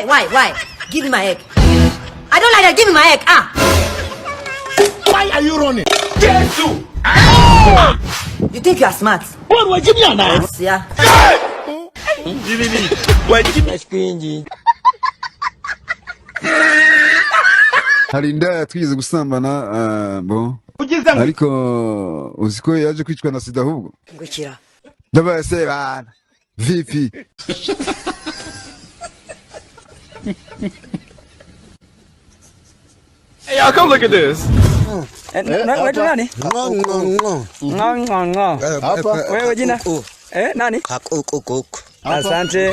Why? Give me my egg. I don't like that. Give me my egg. Why are you running? Jesus! You think you are smart? What was you doing now? Yeah. Hari indaya twize gusambana bon ariko uziko yaje kwicwa na sida ahubwo Ngukira. ndabaye se bana vipi Hey, y'all, come look at this. Nani? Ngo. Wewe jina? Nani? Asante.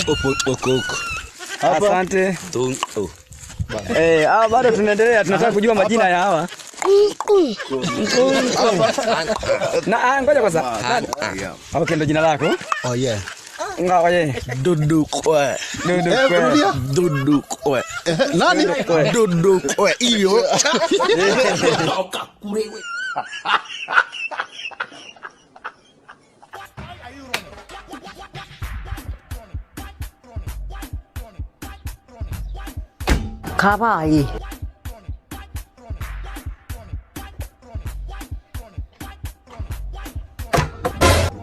Asante. Bado tunaendelea, tunataka kujua majina ya hawa. Ngoja kwanza. Okay, ndo jina lako? Oh yeah. Ngoja. Dudukwe. Nani? Dudukwe iyo. Kawaii.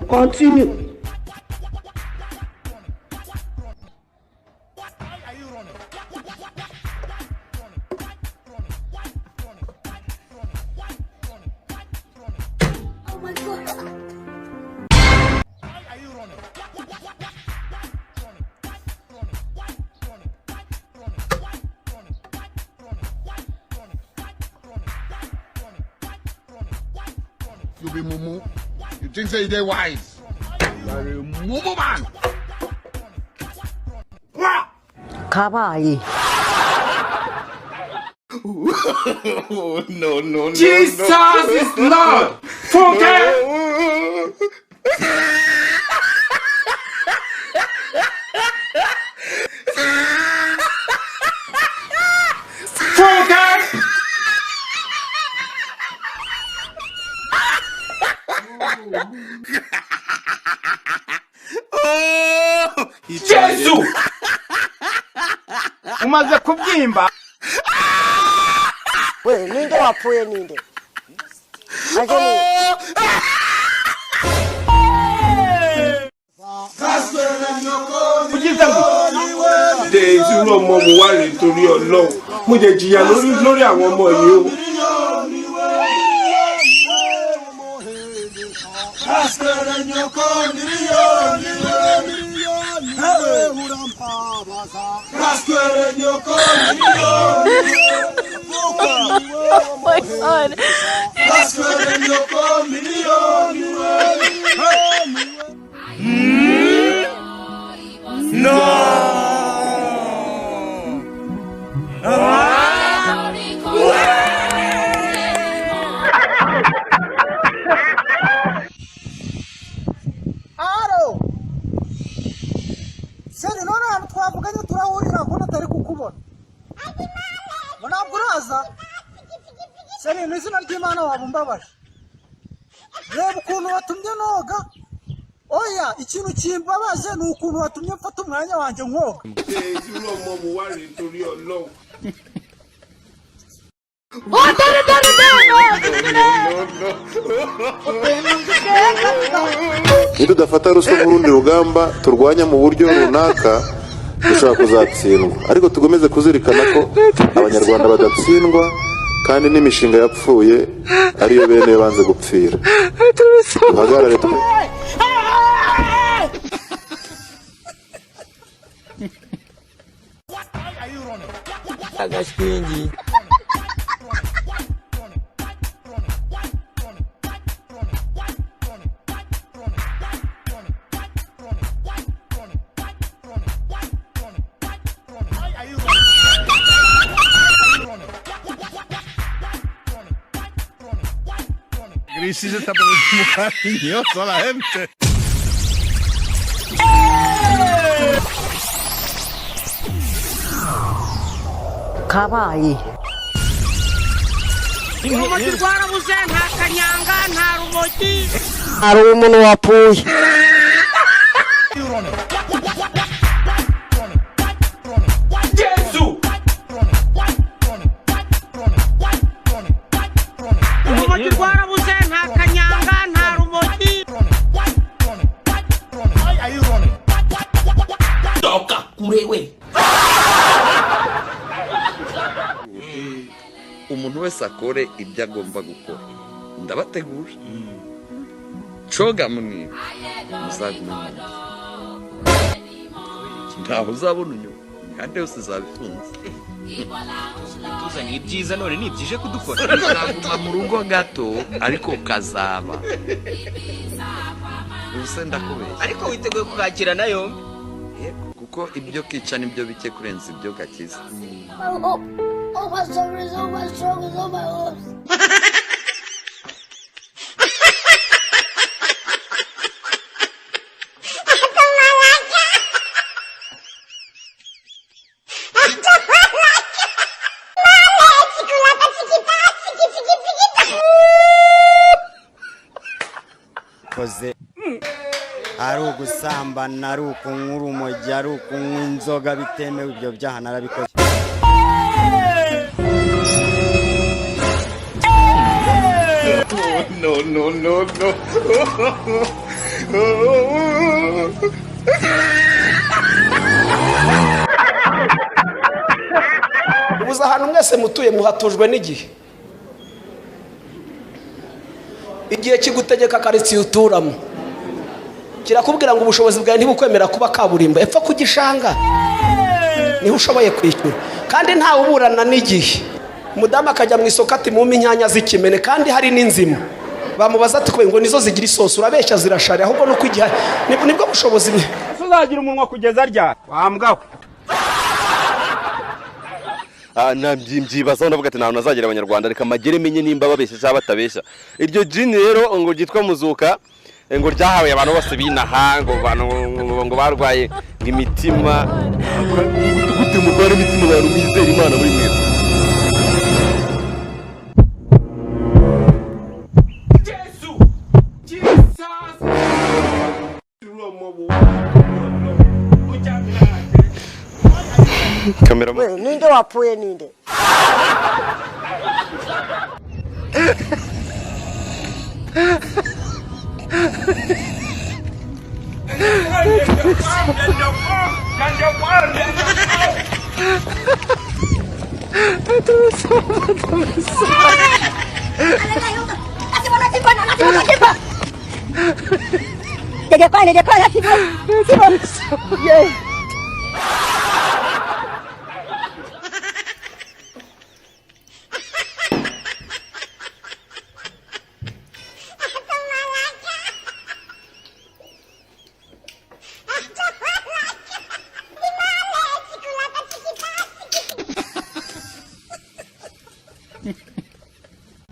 Continue. Oh my God. You be mumu. You think say they wise? You are a mumu man. Kawaii. No. Jesus is Lord. Forget. Jesus! Umaze kubyimba. We, ninde wapfuye ninde? Ajeni. Days you know mo wà nítorí Ọlọ́run. Mo jẹ jìyà lórí àwọn ọmọ yìí o. Oh my God. Seri none hano twavuganye turahurira ko natari kukubona. Mbona buraza. Seri n'izina ry'Imana wabumbabaje. Reba ukuntu watumye noga. Oya, ikintu kimbabaje ni ukuntu watumye mfata umwanya wanje nkoga. Days you know mo wà nítorí Ọlọ́run. Nitudafata ruswa nk'urundi rugamba turwanya mu buryo runaka dushobora kuzatsindwa, ariko tugomeze kuzirikana ko abanyarwanda badatsindwa kandi n'imishinga yapfuye ariyo bene banze gupfira. Duhagarare Agashwingi. Grisi se está poniendo muy cariñosa la gente. Kawaii. Hari umuntu wapfuye. Yes! umuntu wese akore ibyo agomba gukora ndabategura coga mwe muzagume ntaho uzabona unyuma kandi yose zabifunze tuzanye ibyiza none nibyije kudukora uzaguma mu rugo gato ariko kazaba ubuse ndakubeshya ariko witeguye kukakira nayo kuko ibyo kica nibyo bike kurenza ibyo gakiza Oh, my stomach is on my shoulders, on my arms. koze ari ugusambana ari ukunywa urumogi ari ukunywa inzoga bitemewe ibyo byaha narabikoze no ubuza ahantu mwese mutuye muhatujwe n'igihe igihe kigutegeka karitsiye uturamo kirakubwira ngo ubushobozi bwawe ntibukwemera kuba kaburimbo epfa kugishanga niho ushoboye kwishyura kandi ntawe uburana n'igihe umudamu akajya mu isoko ati mumpe inyanya z'ikimene kandi hari n'inzima bamubaza ati ngo nizo zigira isosi urabeshya zirashari ahubwo nuko igihe nibwo bushobozi uzagira umunwa kugeza ryari wambwaho mbyibazaho ndavuga ati ntabwo nazagira abanyarwanda reka magere menye nimba babeshya cyangwa batabeshya iryo jini rero ngo ryitwa muzuka ngo ryahawe abantu bose binaha ngo barwaye imitima gute murwara imitima abantu bizera imana muri mwe Cameraman. Ninde wapfuye ninde?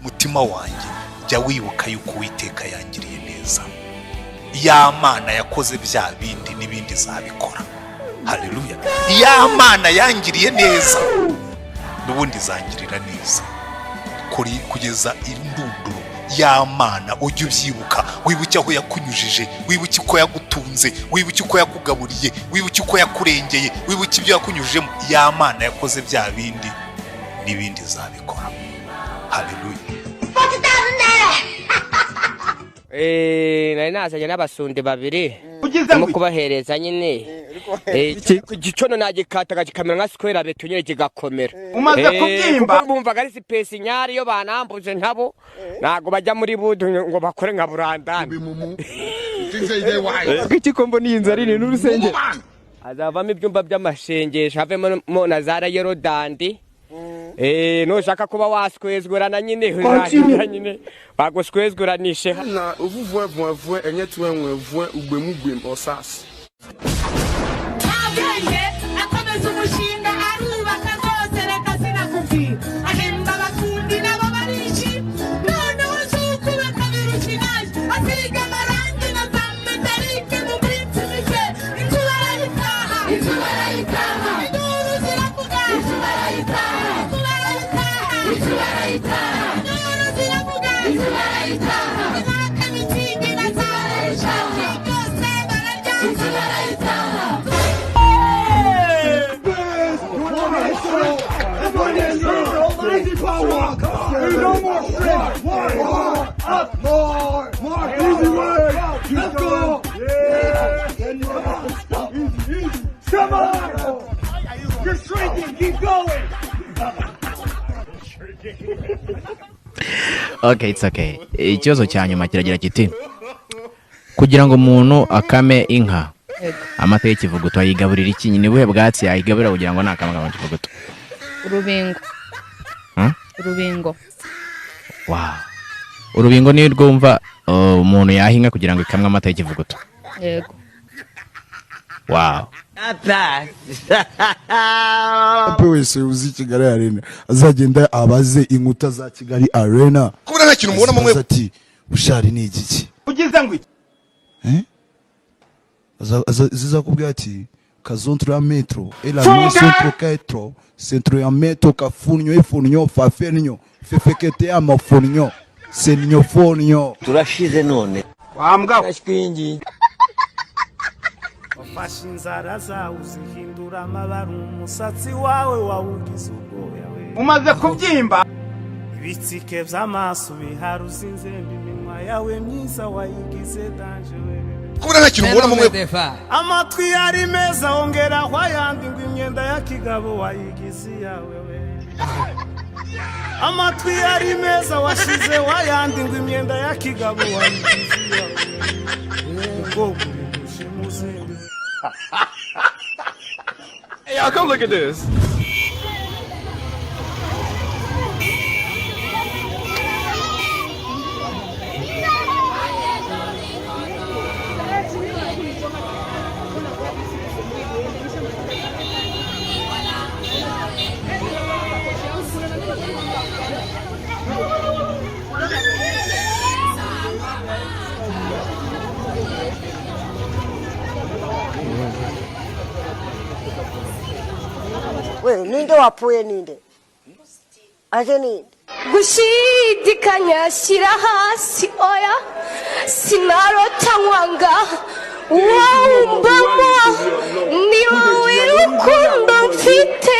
mutima wanjye jya wibuka yuko Uwiteka yangiriye neza ya mana yakoze bya bindi n'ibindi zabikora haleluya ya mana yangiriye neza n'ubundi zangirira neza kugeza irundunduro ya mana ujye ubyibuka wibuke aho yakunyujije wibuke uko yagutunze wibuke uko yakugaburiye wibuke uko yakurengeye wibuke ibyo yakunyujijemo ya mana yakoze bya bindi n'ibindi zabikora haleluya nari nazanye n'abasundi babiri mu kubahereza nyine gicono nagikataga kikamera nka square beto nyine kigakomera umaze kubyimba bumvaga ari sipesi nyari yo banambuze ntabo nago bajya muri budu ngo bakore nka burandana ikikombo n'inzara ni n'urusenge azavamo ibyumba by'amashengesho havemo na zara yerodandi nushaka kuba waskwezgurana nyine uzajya nyine baguskwezguranishe na uvuvwe enye tuwenwe ugbemugwem osas akomeza umushinga arubaka zose reka sinakubwira ahemba abafundi nabo barishi noneho uzukubaka birukinaje asiga amarangi na za metalike mu minsi mike inzu barayitaha induru ziravuga induru ziravuga imyaka mitindi na za eshanu byose bararya Come on! You're shrinking, keep going! Okay, it's okay. Ikibazo cya nyuma kiragira kiti kugira ngo umuntu akame inka amata y'ikivuguto ayigaburira iki nyine buhe bwatsi ayigaburira kugira ngo nakama ikivuguto? Urubingo. Wow. Urubingo ni rwumva umuntu yahinga kugira ngo ikamwe amata y'ikivuguto. Yego. Wow. Ape wese uzi Kigali Arena azagenda abaze inkuta za Kigali Arena. Kubera nta kintu mubona mumwe ati bushari ni igiki? Ugize ngo iki? Zizakubwira ati kazontra metro ela no centro kaitro centro ya metro kafunyo ifunyo fafenyo fefekete amafunyo senyo fonyo turashize none wambwa kashwingi wafashe inzara zawe uzihindura amabara umusatsi wawe wawugize ubwoya we umaze kubyimba ibitsike by'amaso biharuza inzembe iminwa yawe myiza wayigize danje we kubera nta kintu mubona mumwe amatwi yari meza ongeraho ayandi ngo imyenda ya kigabo wayigize yawe we amatwi yari meza washize wayandi ngo imyenda ya kigabo wayigize yawe ubwoko bwuje muzindi. Hey, y'all, come look at this. We, ninde wapfuye ninde? Aje ninde? Gushidikanya shyira hasi oya sinarota nkwanga wawumbamo ni wowe rukundo mfite